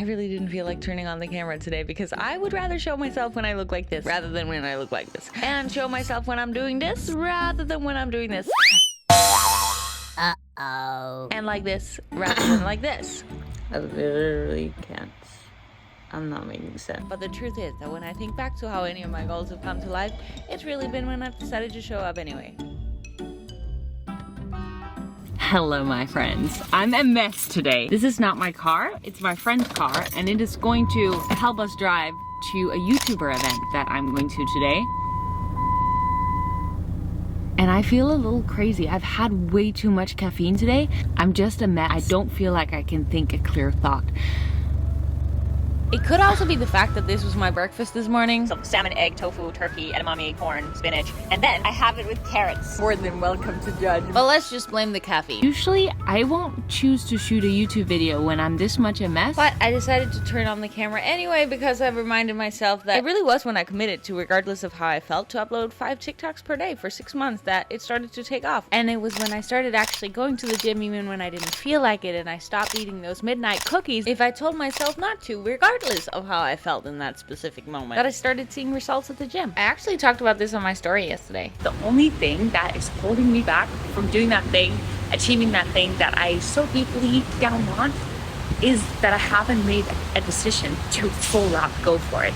I really didn't feel like turning on the camera today because I would rather show myself when I look like this rather than when I look like this. And show myself when I'm doing this rather than when I'm doing this. Uh-oh. And like this rather than like this. I literally can't. I'm not making sense. But the truth is that when I think back to how any of my goals have come to life, it's really been when I've decided to show up anyway. Hello my friends, I'm a mess today. This is not my car, it's my friend's car, and it is going to help us drive to a YouTuber event that I'm going to today. And I feel a little crazy. I've had way too much caffeine today. I'm just a mess. I don't feel like I can think a clear thought. It could also be the fact that this was my breakfast this morning. So salmon, egg, tofu, turkey, edamame, corn, spinach, and then I have it with carrots. More than welcome to judge. But let's just blame the caffeine. Usually, I won't choose to shoot a YouTube video when I'm this much a mess. But I decided to turn on the camera anyway because I've reminded myself that it really was when I committed to, regardless of how I felt, to upload 5 TikToks per day for 6 months that it started to take off. And it was when I started actually going to the gym even when I didn't feel like it, and I stopped eating those midnight cookies if I told myself not to, regardless of how I felt in that specific moment, that I started seeing results at the gym. I actually talked about this on my story yesterday. The only thing that is holding me back from doing that thing, achieving that thing that I so deeply down want, is that I haven't made a decision to full out go for it.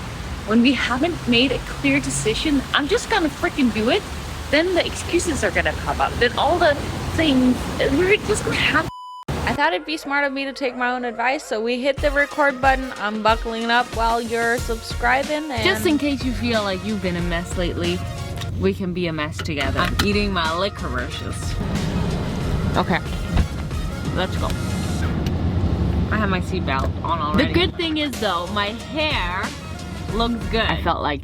When we haven't made a clear decision, I'm just gonna freaking do it, then the excuses are gonna come up. Then all the things, we're just gonna have. I thought it'd be smart of me to take my own advice, so we hit the record button. I'm buckling up while you're subscribing. And just in case you feel like you've been a mess lately, we can be a mess together. I'm eating my licorices. Okay, let's go. I have my seatbelt on already. The good thing is though, my hair looks good. I felt like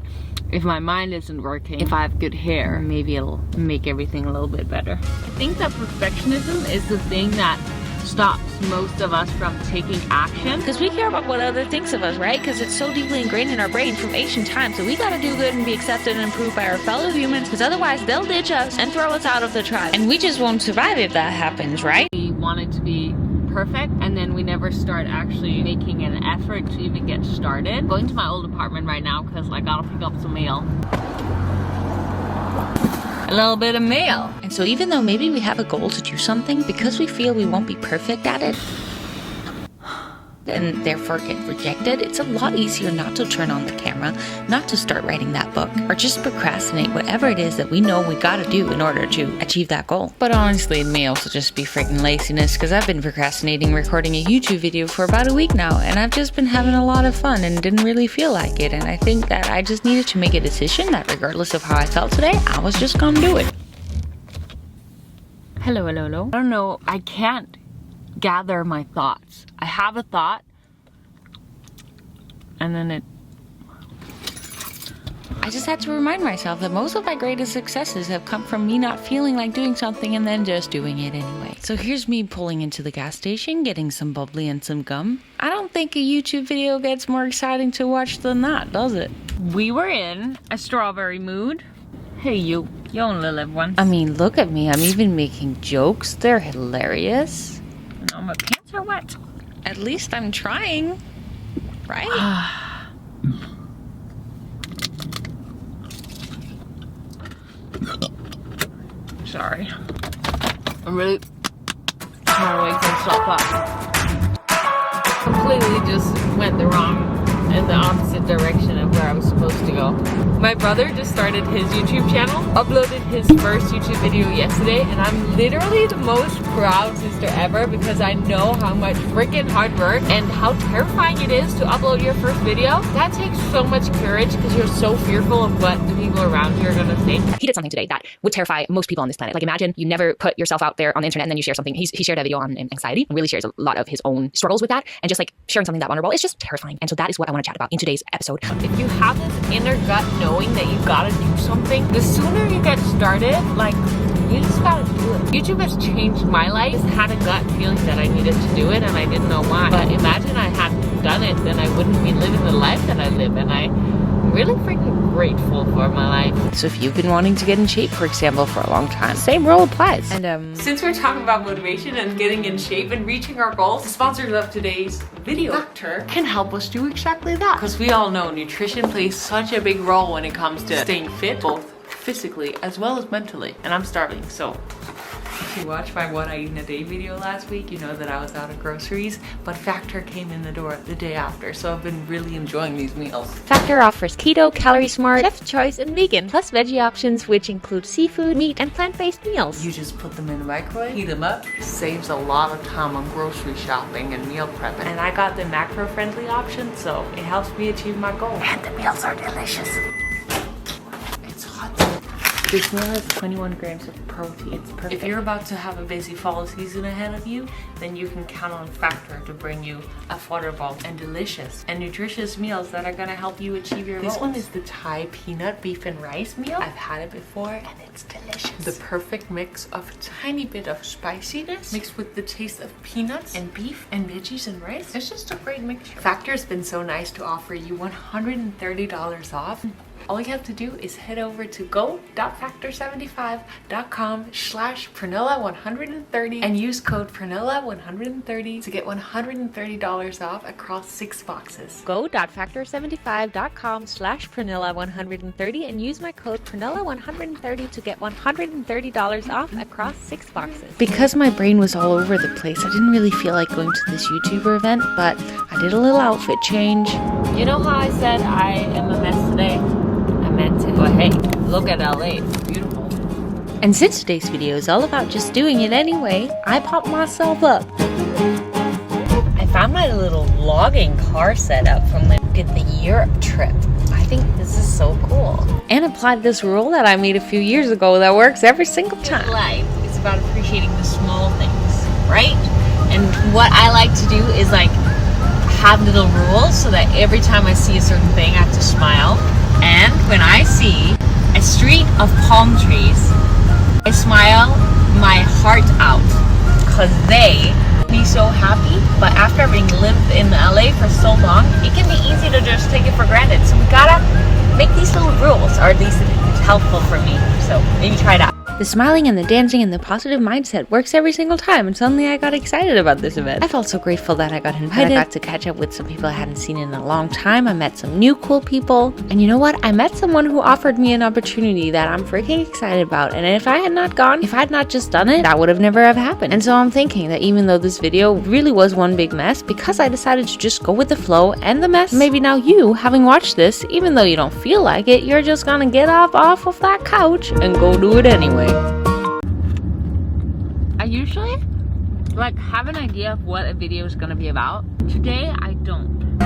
if my mind isn't working, if I have good hair, maybe it'll make everything a little bit better. I think that perfectionism is the thing that stops most of us from taking action. Because we care about what other thinks of us, right? Because it's so deeply ingrained in our brain from ancient times. So we gotta do good and be accepted and approved by our fellow humans, because otherwise they'll ditch us and throw us out of the tribe. And we just won't survive if that happens, right? We want it to be perfect, and then we never start actually making an effort to even get started. I'm going to my old apartment right now because I gotta pick up some mail. A little bit of mail. And so even though maybe we have a goal to do something, because we feel we won't be perfect at it, and therefore get rejected, it's a lot easier not to turn on the camera, not to start writing that book, or just procrastinate whatever it is that we know we gotta do in order to achieve that goal. But honestly, it may also just be freaking laziness, because I've been procrastinating recording a YouTube video for about a week now, and I've just been having a lot of fun and didn't really feel like it, and I think that I just needed to make a decision that regardless of how I felt today, I was just gonna do it. Hello, hello, hello. I don't know, I can't gather my thoughts. I have a thought and then I just had to remind myself that most of my greatest successes have come from me not feeling like doing something and then just doing it anyway. So here's me pulling into the gas station, getting some bubbly and some gum. I don't think a YouTube video gets more exciting to watch than that, does it? We were in a strawberry mood. Hey you only live once. I mean, look at me, I'm even making jokes. They're hilarious. No, my pants are wet. At least I'm trying, right? Sorry. I'm really trying to wake myself up. Completely just went in the opposite direction of where I was supposed to go. My brother just started his YouTube channel, uploaded his first YouTube video yesterday, and I'm literally the most proud sister ever because I know how much freaking hard work and how terrifying it is to upload your first video. That takes so much courage because you're so fearful of what the people around you are gonna think. He did something today that would terrify most people on this planet. Like imagine you never put yourself out there on the internet and then you share something. He shared a video on anxiety and really shares a lot of his own struggles with that, and just like sharing something that vulnerable is just terrifying. And so that is what I want to chat about in today's episode. If you have this inner gut knowing that you gotta do something, the sooner you get started, like, you just gotta do it. YouTube has changed my life. I just had a gut feeling that I needed to do it and I didn't know why. But imagine I hadn't done it, then I wouldn't be living the life that I live, and I really freaking grateful for my life. So if you've been wanting to get in shape, for example, for a long time, same rule applies. And Since we're talking about motivation and getting in shape and reaching our goals, the sponsors of today's video, Factor, can help us do exactly that. Because we all know nutrition plays such a big role when it comes to staying fit, both physically as well as mentally. And I'm starving, so if you watched my What I Eat in a Day video last week, you know that I was out of groceries, but Factor came in the door the day after, so I've been really enjoying these meals. Factor offers keto, calorie smart, chef choice, and vegan, plus veggie options which include seafood, meat, and plant-based meals. You just put them in the microwave, heat them up, saves a lot of time on grocery shopping and meal prepping. And I got the macro-friendly option, so it helps me achieve my goal. And the meals are delicious. It's hot. This meal has 21 grams of protein. It's perfect. If you're about to have a busy fall season ahead of you, then you can count on Factor to bring you affordable and delicious and nutritious meals that are gonna help you achieve your goals. This one is the Thai peanut beef and rice meal. I've had it before and it's delicious. The perfect mix of a tiny bit of spiciness mixed with the taste of peanuts and beef and veggies and rice. It's just a great mixture. Factor's been so nice to offer you $130 off. All you have to do is head over to go.factor75.com/Pernilla130 and use code Pernilla130 to get $130 off across 6 boxes. Go.factor75.com/Pernilla130 and use my code Pernilla130 to get $130 off across 6 boxes. Because my brain was all over the place, I didn't really feel like going to this YouTuber event, but I did a little outfit change. You know how I said I am a mess today? I meant to. But hey, look at LA. It's beautiful. And since today's video is all about just doing it anyway, I popped myself up. I found my little vlogging car setup from the Europe trip. I think this is so cool. And applied this rule that I made a few years ago that works every single time. Life is about appreciating the small things, right? And what I like to do is like have little rules so that every time I see a certain thing, I have to smile. And when I see a street of palm trees, I smile my heart out because they be so happy. But after having lived in LA for so long, it can be easy to just take it for granted. So we gotta make these little rules, or at least it's helpful for me. So maybe try it out. The smiling and the dancing and the positive mindset works every single time, and suddenly I got excited about this event. I felt so grateful that I got invited. I got to catch up with some people I hadn't seen in a long time. I met some new cool people. And you know what? I met someone who offered me an opportunity that I'm freaking excited about. And if I had not gone, if I had not just done it, that would have never have happened. And so I'm thinking that even though this video really was one big mess, because I decided to just go with the flow and the mess, maybe now you, having watched this, even though you don't feel like it, you're just gonna get off of that couch and go do it anyway. I usually like have an idea of what a video is gonna be about. Today I don't.